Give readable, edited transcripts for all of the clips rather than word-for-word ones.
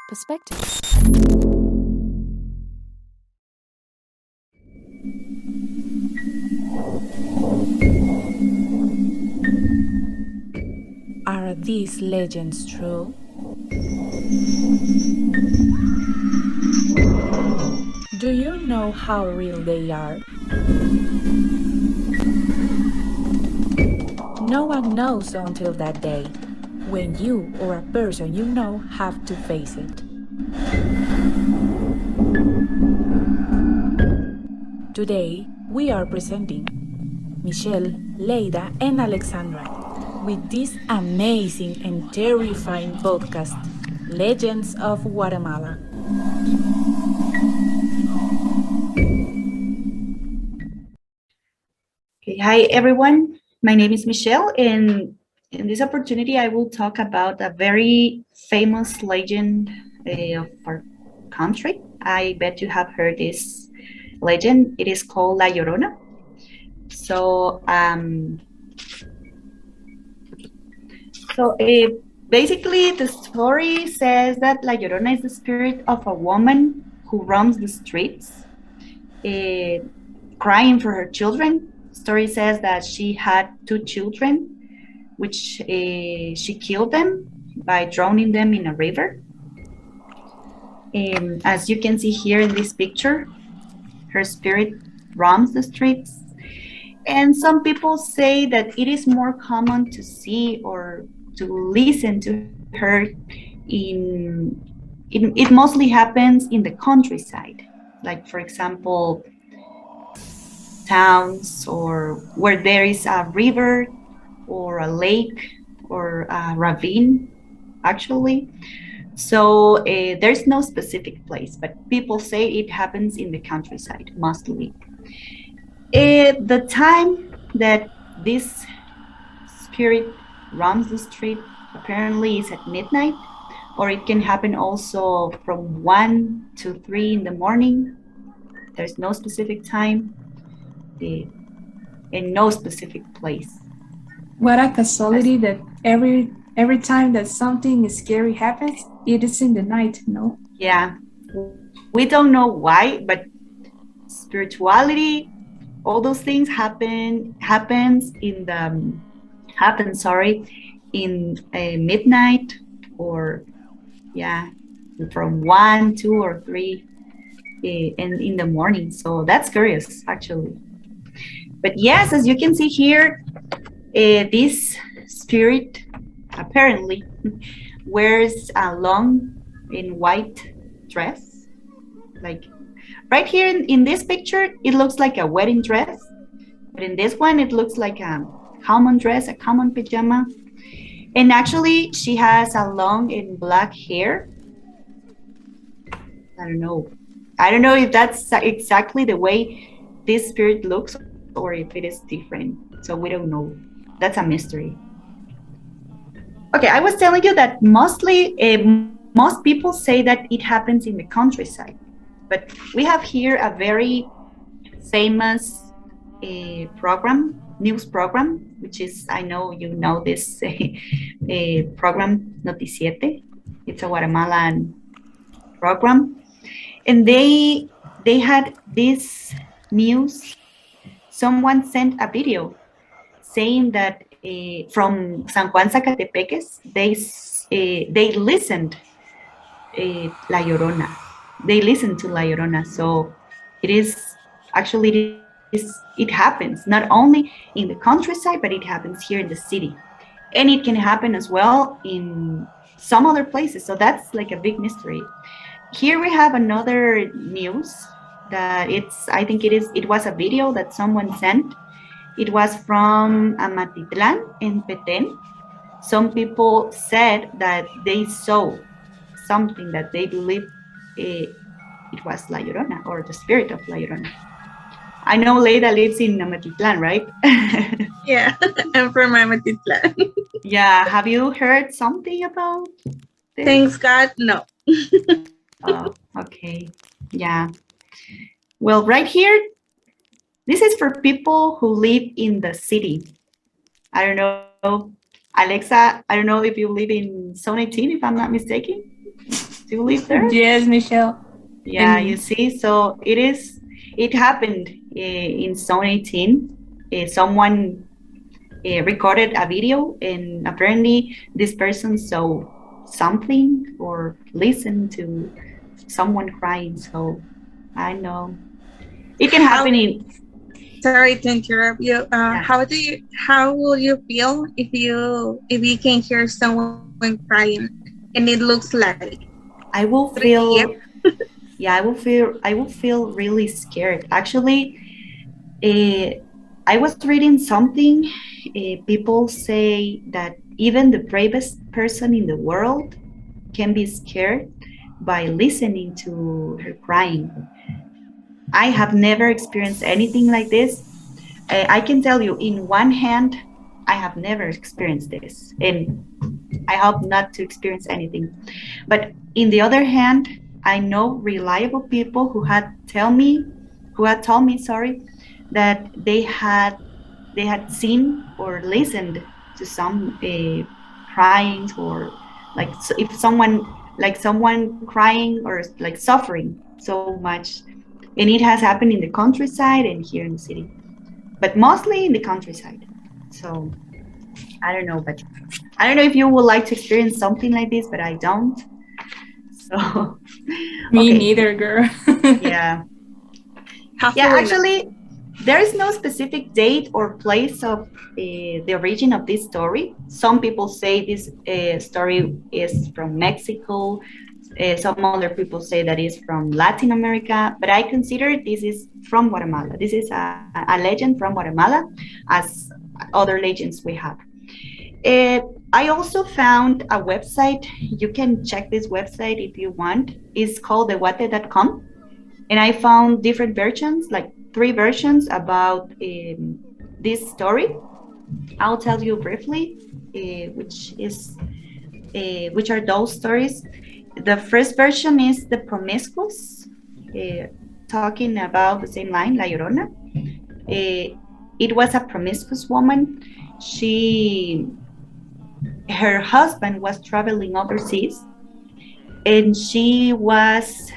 perspectives. Are these legends true? Do you know how real they are? No one knows until that day, when you or a person you know have to face it. Today, we are presenting Michelle, Leida, and Alexandra with this amazing and terrifying podcast, Legends of Guatemala. Okay, hi everyone. My name is Michelle, and in this opportunity, I will talk about a very famous legend of our country. I bet you have heard this legend. It is called La Llorona. So, basically, the story says that La Llorona is the spirit of a woman who roams the streets, uh, crying for her children. Story says that she had two children which she killed them by drowning them in a river. As you can see here in this picture, her spirit roams the streets. And some people say that it is more common to see or to listen to her it mostly happens in the countryside, like for example, towns or where there is a river or a lake or a ravine actually. So there's no specific place, but people say it happens in the countryside mostly. The time that this spirit roams the street apparently is at midnight, or it can happen also from 1 to 3 in the morning. There's no specific time uh, and no specific place. What a casualty that every time that something scary happens, it is in the night, no? Yeah, we don't know why, but spirituality, all those things happen, sorry, in midnight, or yeah, from 1, 2, or 3 in the morning. So that's curious actually. But yes, as you can see here, this spirit apparently wears a long in white dress. Like right here in this picture, it looks like a wedding dress, but in this one, it looks like a common dress, a common pajama. And actually, she has a long and black hair. I don't know. I don't know if that's exactly the way this spirit looks or if it is different. So we don't know. That's a mystery. Okay, I was telling you that mostly most people say that it happens in the countryside, but we have here a very famous news program, which is, I know you know this program, Noticiete. It's a Guatemalan program, and they had this news. Someone sent a video saying that from San Juan Zacatepeques, they listened La Llorona. They listened to La Llorona. So it is actually it happens not only in the countryside, but it happens here in the city, and it can happen as well in some other places. So that's like a big mystery. Here we have another news that I think it was a video that someone sent. It was from Amatitlan in Petén. Some people said that they saw something that they believe it was La Llorona or the spirit of La Llorona. I know Leida lives in Amatitlan, right? Yeah, I'm from Amatitlan. Yeah, have you heard something about this? Thanks God, no. Oh, okay. Yeah. Well, right here, this is for people who live in the city. I don't know, Alexa, I don't know if you live in Zone 18, if I'm not mistaken. Do you live there? Yes, Michelle. Yeah, you And see, so it happened in Zone 18. Someone recorded a video, and apparently this person saw something or listened to someone crying. So I know it can How, happen in, sorry to interrupt you. yeah. How will you feel if you can hear someone crying and it looks like I will 3 a.m.? feel, yeah, I will feel really scared. Actually, I was reading something. People say that even the bravest person in the world can be scared by listening to her crying. I have never experienced anything like this. I can tell you, in one hand, I have never experienced this, and I hope not to experience anything. But in the other hand, I know reliable people who had told me, sorry, that they had seen or listened to some crying, or like, so if someone, like someone crying or like suffering so much, and it has happened in the countryside and here in the city, but mostly in the countryside. So I don't know, but I don't know if you would like to experience something like this, but I don't. So me okay, neither, girl. yeah. Yeah, Hopefully not. actually, there is no specific date or place of the origin of this story. Some people say this story is from Mexico. Some other people say that is from Latin America, but I consider this is from Guatemala. This is a legend from Guatemala, as other legends we have. Uh, I also found a website. You can check this website if you want. It's called theguate.com, and I found different versions, like three versions about this story. I'll tell you briefly which are those stories. The first version is the Promiscuous, uh, talking about the same line, La Llorona. It was a promiscuous woman. She Her husband was traveling overseas, and she was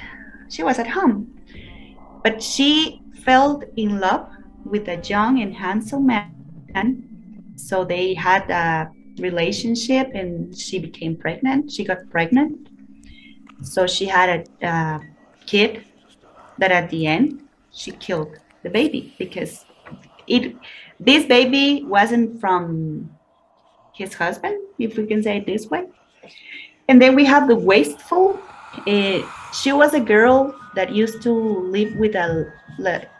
at home, but she fell in love with a young and handsome man. So they had a relationship, and she became pregnant. She got pregnant. So she had a kid that at the end she killed the baby, because it this baby wasn't from his husband, if we can say it this way. And then we have the wasteful. Uh, she was a girl that used to live with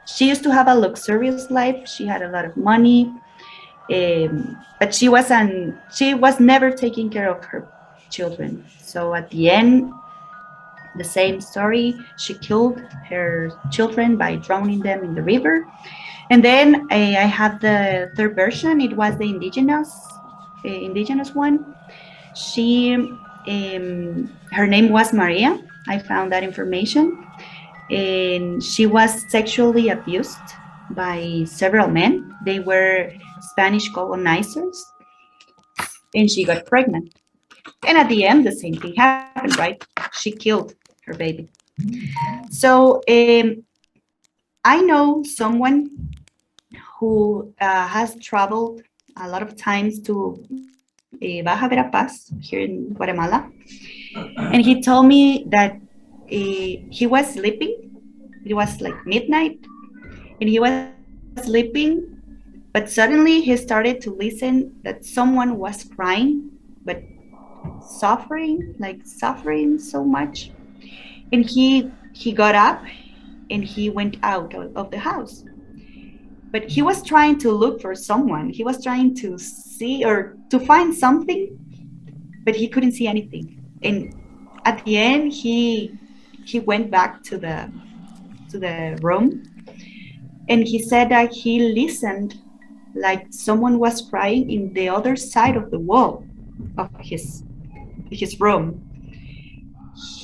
she used to have a luxurious life. She had a lot of money, but she was never taking care of her children. So at the end, the same story. She killed her children by drowning them in the river. And then I have the third version. It was the indigenous one. She, her name was Maria. I found that information, and she was sexually abused by several men. They were Spanish colonizers, and she got pregnant. And at the end, the same thing happened, right? She killed her baby. So I know someone who has traveled a lot of times to Baja Verapaz here in Guatemala, and he told me that he was sleeping. It was like midnight, and he was sleeping, but suddenly he started to listen that someone was crying, but suffering so much. And he got up and he went out of the house. But he was trying to look for someone. He was trying to see or to find something, but he couldn't see anything. And at the end, he went back to the room, and he said that he listened like someone was crying in the other side of the wall of his room.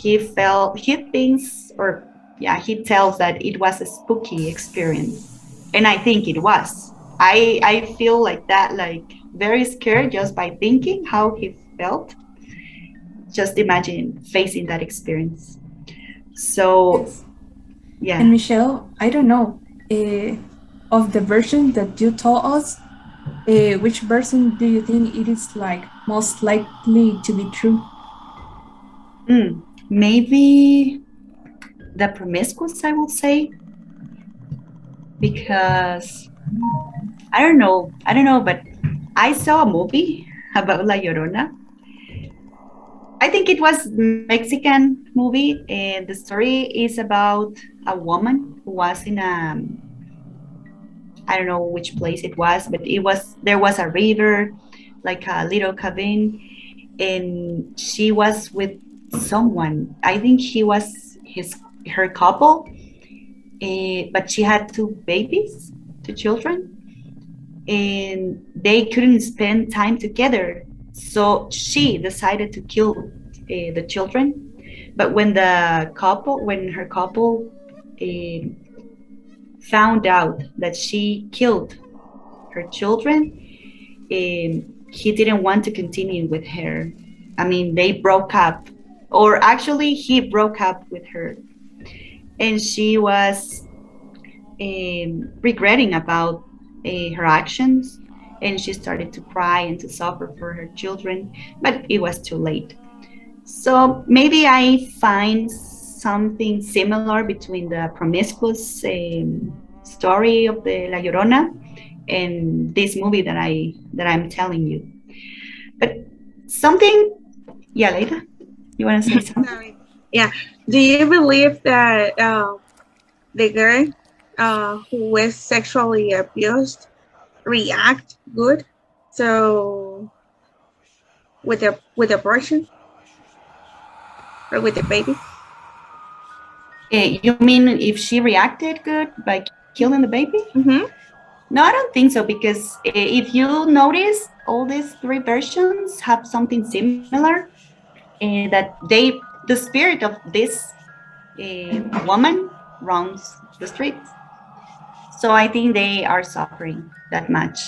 He thinks, or yeah, he tells that it was a spooky experience, and I think it was. I feel like that, like very scared just by thinking how he felt. just imagine facing that experience. So Yes. yeah. And Michelle, I don't know, uh, of the version that you told us, which version do you think it is like most likely to be true? Maybe the promiscuous, I will say, because I don't know, but I saw a movie about La Llorona. I think it was Mexican movie, and the story is about a woman who was in a, I don't know which place it was, but it was there was a river, like a little cabin, and she was with someone. I think he was her couple, but she had two babies, two children, and they couldn't spend time together. So she decided to kill the children. But when her couple uh, found out that she killed her children, he didn't want to continue with her. I mean, they broke up, or actually, he broke up with her, and she was regretting about her actions, and she started to cry and to suffer for her children, but it was too late. So maybe I find something similar between the promiscuous story of the La Llorona and this movie that I'm telling you. But something, yeah, Leila, you want to say something? Sorry. Yeah. Do you believe that the girl who was sexually abused react good? So with the abortion or with the baby? You mean if she reacted good by killing the baby? Mm-hmm. No, I don't think so, because if you notice, all these three versions have something similar, that the spirit of this woman roams the streets. So I think they are suffering that much.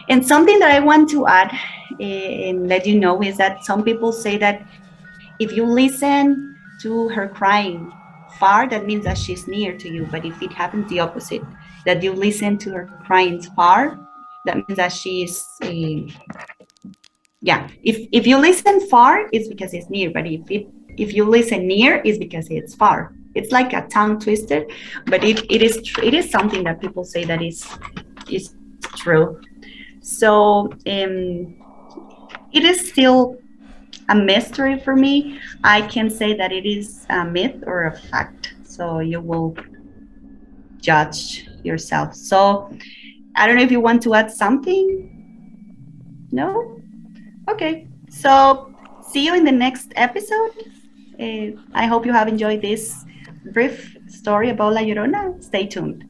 And something that I want to add and let you know is that some people say that if you listen to her crying far, that means that she's near to you. But if it happens the opposite, that you listen to her crying far, that means that she's yeah. If you listen far, it's because it's near. But if you listen near, it's because it's far. It's like a tongue twister, but it is something that people say that is true. So it is still a mystery for me. I can say that it is a myth or a fact. So you will judge yourself. So I don't know if you want to add something. No? Okay. So see you in the next episode. I hope you have enjoyed this brief story about La Llorona. Stay tuned.